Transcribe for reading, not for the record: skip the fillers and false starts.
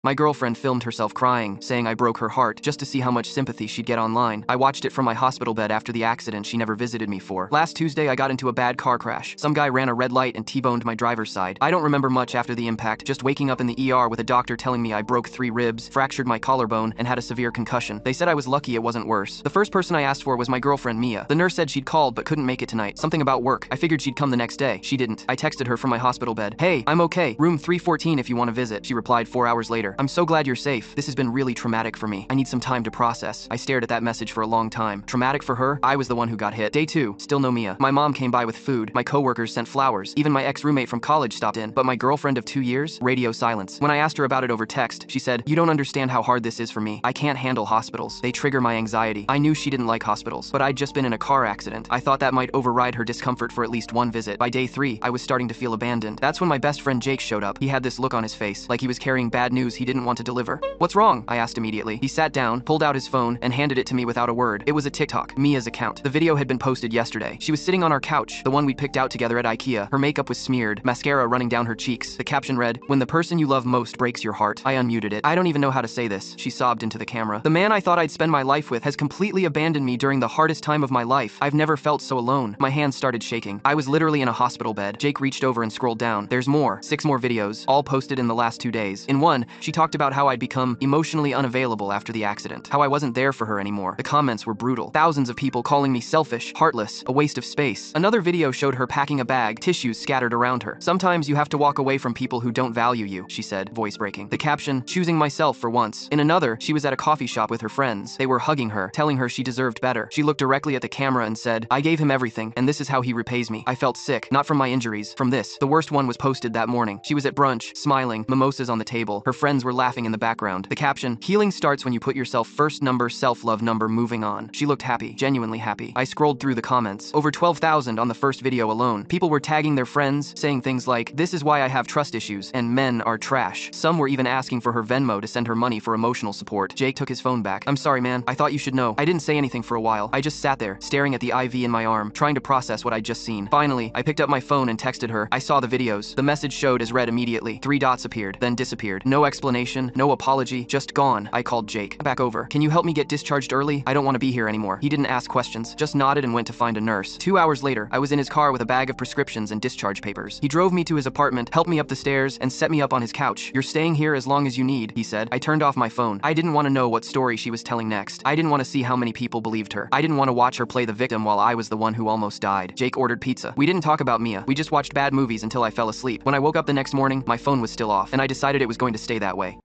My girlfriend filmed herself crying, saying I broke her heart, just to see how much sympathy she'd get online. I watched it from my hospital bed after the accident she never visited me for. Last Tuesday, I got into a bad car crash. Some guy ran a red light and T-boned my driver's side. I don't remember much after the impact, just waking up in the ER with a doctor telling me I broke 3 ribs, fractured my collarbone, and had a severe concussion. They said I was lucky it wasn't worse. The first person I asked for was my girlfriend Mia. The nurse said she'd called but couldn't make it tonight. Something about work. I figured she'd come the next day. She didn't. I texted her from my hospital bed. Hey, I'm okay. Room 314 if you want to visit. She replied 4 hours later. I'm so glad you're safe. This has been really traumatic for me. I need some time to process. I stared at that message for a long time. Traumatic for her? I was the one who got hit. Day 2. Still no Mia. My mom came by with food. My coworkers sent flowers. Even my ex-roommate from college stopped in. But my girlfriend of 2 years? Radio silence. When I asked her about it over text, she said, "You don't understand how hard this is for me. I can't handle hospitals. They trigger my anxiety." I knew she didn't like hospitals, but I'd just been in a car accident. I thought that might override her discomfort for at least one visit. By day 3, I was starting to feel abandoned. That's when my best friend Jake showed up. He had this look on his face, like he was carrying bad news he didn't want to deliver. "What's wrong?" I asked immediately. He sat down, pulled out his phone, and handed it to me without a word. It was a TikTok, Mia's account. The video had been posted yesterday. She was sitting on our couch, the one we picked out together at IKEA. Her makeup was smeared, mascara running down her cheeks. The caption read, "When the person you love most breaks your heart." I unmuted it. "I don't even know how to say this," she sobbed into the camera. "The man I thought I'd spend my life with has completely abandoned me during the hardest time of my life. I've never felt so alone." My hands started shaking. I was literally in a hospital bed. Jake reached over and scrolled down. There's more. 6 more videos, all posted in the last 2 days. In one, she talked about how I'd become emotionally unavailable after the accident, how I wasn't there for her anymore. The comments were brutal. Thousands of people calling me selfish, heartless, a waste of space. Another video showed her packing a bag, tissues scattered around her. "Sometimes you have to walk away from people who don't value you," she said, voice breaking. The caption, "Choosing myself for once." In another, she was at a coffee shop with her friends. They were hugging her, telling her she deserved better. She looked directly at the camera and said, "I gave him everything, and this is how he repays me. I felt sick, not from my injuries, from this." The worst one was posted that morning. She was at brunch, smiling, mimosas on the table. Her friends were laughing in the background. The caption, "Healing starts when you put yourself first, number, self-love, number, moving on." She looked happy, genuinely happy. I scrolled through the comments. Over 12,000 on the first video alone. People were tagging their friends, saying things like, "This is why I have trust issues," and "Men are trash." Some were even asking for her Venmo to send her money for emotional support. Jake took his phone back. "I'm sorry, man. I thought you should know." I didn't say anything for a while. I just sat there, staring at the IV in my arm, trying to process what I'd just seen. Finally, I picked up my phone and texted her. I saw the videos. The message showed as read immediately. 3 dots appeared, then disappeared. No explanation, no apology, just gone. I called Jake. "Back over. Can you help me get discharged early? I don't want to be here anymore." He didn't ask questions, just nodded and went to find a nurse. 2 hours later, I was in his car with a bag of prescriptions and discharge papers. He drove me to his apartment, helped me up the stairs, and set me up on his couch. "You're staying here as long as you need," he said. I turned off my phone. I didn't want to know what story she was telling next. I didn't want to see how many people believed her. I didn't want to watch her play the victim while I was the one who almost died. Jake ordered pizza. We didn't talk about Mia. We just watched bad movies until I fell asleep. When I woke up the next morning, my phone was still off, and I decided it was going to stay that way.